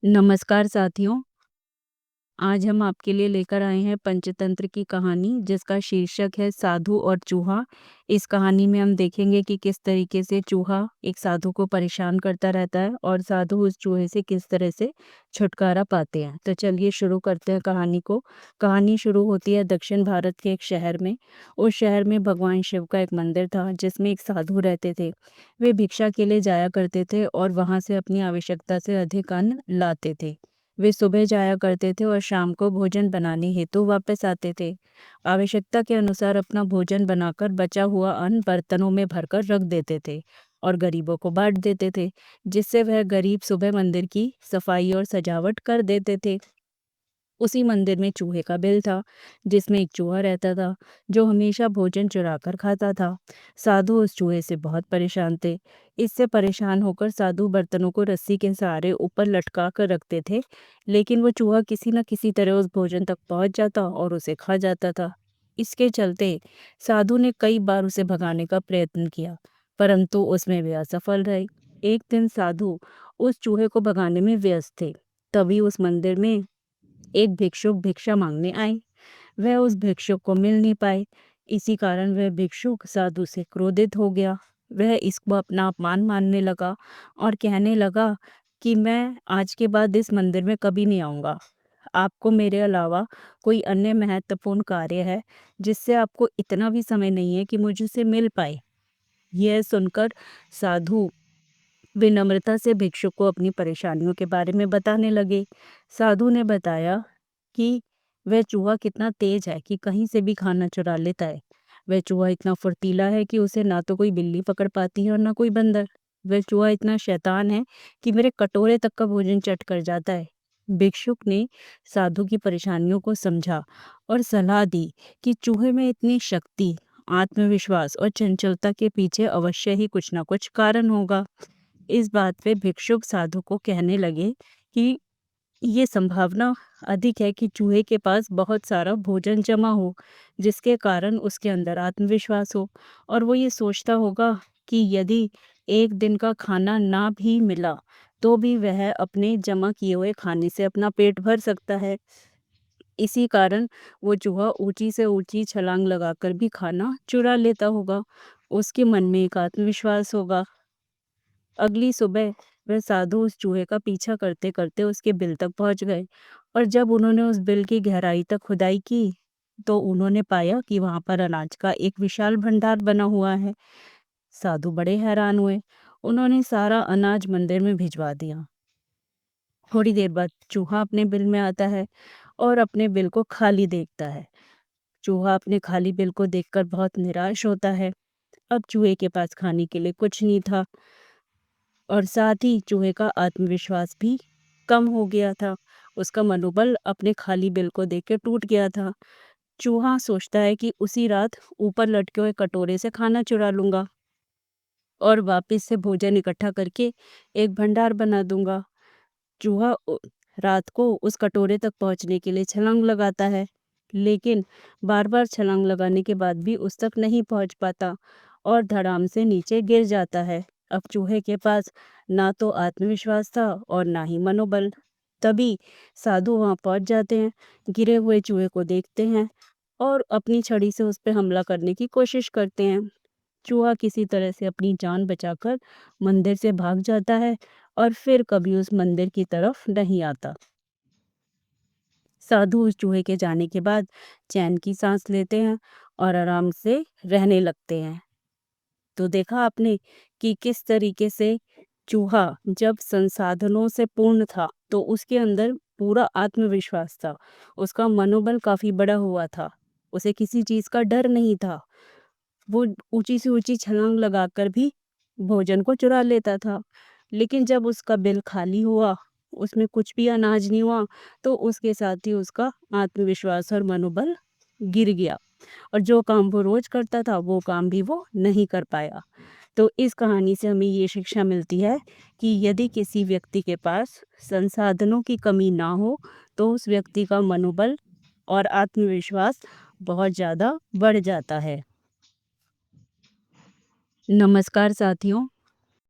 नमस्कार साथियों, आज हम आपके लिए लेकर आए हैं पंचतंत्र की कहानी जिसका शीर्षक है साधु और चूहा। इस कहानी में हम देखेंगे कि किस तरीके से चूहा एक साधु को परेशान करता रहता है और साधु उस चूहे से किस तरह से छुटकारा पाते हैं। तो चलिए शुरू करते हैं कहानी को। कहानी शुरू होती है दक्षिण भारत के एक शहर में। उस शहर में भगवान शिव का एक मंदिर था जिसमें एक साधु रहते थे। वे भिक्षा के लिए जाया करते थे और वहां से अपनी आवश्यकता से अधिक अन्न लाते थे। वे सुबह जाया करते थे और शाम को भोजन बनाने हेतु वापस आते थे। आवश्यकता के अनुसार अपना भोजन बनाकर बचा हुआ अन्न बर्तनों में भरकर रख देते थे और गरीबों को बांट देते थे, जिससे वह गरीब सुबह मंदिर की सफाई और सजावट कर देते थे। उसी मंदिर में चूहे का बिल था, जिसमें एक चूहा रहता था जो हमेशा भोजन चुरा कर खाता था। साधु उस चूहे से बहुत परेशान थे। इससे परेशान होकर साधु बर्तनों को रस्सी के सहारे ऊपर लटका कर रखते थे, लेकिन वो चूहा किसी न किसी तरह उस भोजन तक पहुंच जाता और उसे खा जाता था। इसके चलते साधु ने कई बार उसे भगाने का प्रयत्न किया, परंतु उसमें वे असफल रहे। एक दिन साधु उस चूहे को भगाने में व्यस्त थे। तभी उस मंदिर में एक भिक्षुक भिक्षा मांगने आए। वह उस भिक्षुक को मिल नहीं पाए। इसी कारण वह भिक्षुक साधु से क्रोधित हो गया। वह इसको अपना अपमान मानने लगा और कहने लगा कि मैं आज के बाद इस मंदिर में कभी नहीं आऊंगा। आपको मेरे अलावा कोई अन्य महत्वपूर्ण कार्य है जिससे आपको इतना भी समय नहीं है कि मुझसे मिल पाए। यह सुनकर साधु विनम्रता से भिक्षुक को अपनी परेशानियों के बारे में बताने लगे। साधु ने बताया कि वह चूहा कितना तेज है कि कहीं से भी खाना चुरा लेता है। वह चूहा इतना फुर्तीला है कि उसे ना तो कोई बिल्ली पकड़ पाती है और ना कोई बंदर। वह चूहा इतना शैतान है कि मेरे कटोरे तक का भोजन चट कर जाता है। भिक्षुक ने साधु की परेशानियों को समझा और सलाह दी कि चूहे में इतनी शक्ति, आत्मविश्वास और चंचलता के पीछे अवश्य ही कुछ ना कुछ कारण होगा। इस बात पे भिक्षुक साधु को कहने लगे कि ये संभावना अधिक है कि चूहे के पास बहुत सारा भोजन जमा हो, जिसके कारण उसके अंदर आत्मविश्वास हो और वो ये सोचता होगा कि यदि एक दिन का खाना ना भी मिला तो भी वह अपने जमा किए हुए खाने से अपना पेट भर सकता है। इसी कारण वो चूहा ऊंची से ऊंची छलांग लगाकर भी खाना चुरा लेता होगा। उसके मन में एक आत्मविश्वास होगा। अगली सुबह वह साधु उस चूहे का पीछा करते करते उसके बिल तक पहुंच गए और जब उन्होंने उस बिल की गहराई तक खुदाई की तो उन्होंने पाया कि वहां पर अनाज का एक विशाल भंडार बना हुआ है। साधु बड़े हैरान हुए। उन्होंने सारा अनाज मंदिर में भिजवा दिया। थोड़ी देर बाद चूहा अपने बिल में आता है और अपने बिल को खाली देखता है। चूहा अपने खाली बिल को देखकर बहुत निराश होता है। अब चूहे के पास खाने के लिए कुछ नहीं था और साथ ही चूहे का आत्मविश्वास भी कम हो गया था। उसका मनोबल अपने खाली बिल को देख के टूट गया था। चूहा सोचता है कि उसी रात ऊपर लटके हुए कटोरे से खाना चुरा लूंगा और वापस से भोजन इकट्ठा करके एक भंडार बना दूंगा। चूहा रात को उस कटोरे तक पहुंचने के लिए छलांग लगाता है, लेकिन बार बार छलांग लगाने के बाद भी उस तक नहीं पहुंच पाता और धड़ाम से नीचे गिर जाता है। अब चूहे के पास ना तो आत्मविश्वास था और ना ही मनोबल। तभी साधु वहां पहुंच जाते हैं, गिरे हुए चूहे को देखते हैं और अपनी छड़ी से उस पर हमला करने की कोशिश करते हैं। चूहा किसी तरह से अपनी जान बचाकर मंदिर से भाग जाता है और फिर कभी उस मंदिर की तरफ नहीं आता। साधु उस चूहे के जाने के बाद चैन की सांस लेते हैं और आराम से रहने लगते हैं। तो देखा आपने कि किस तरीके से चूहा जब संसाधनों से पूर्ण था तो उसके अंदर पूरा आत्मविश्वास था। उसका मनोबल काफी बड़ा हुआ था। उसे किसी चीज का डर नहीं था। वो ऊंची से ऊंची छलांग लगाकर भी भोजन को चुरा लेता था। लेकिन जब उसका बिल खाली हुआ, उसमें कुछ भी अनाज नहीं हुआ, तो उसके साथ ही उसका आत्मविश्वास और मनोबल गिर गया और जो काम वो रोज करता था वो काम भी वो नहीं कर पाया। तो इस कहानी से हमें ये शिक्षा मिलती है कि यदि किसी व्यक्ति के पास संसाधनों की कमी ना हो तो उस व्यक्ति का मनोबल और आत्मविश्वास बहुत ज़्यादा बढ़ जाता है। नमस्कार साथियों।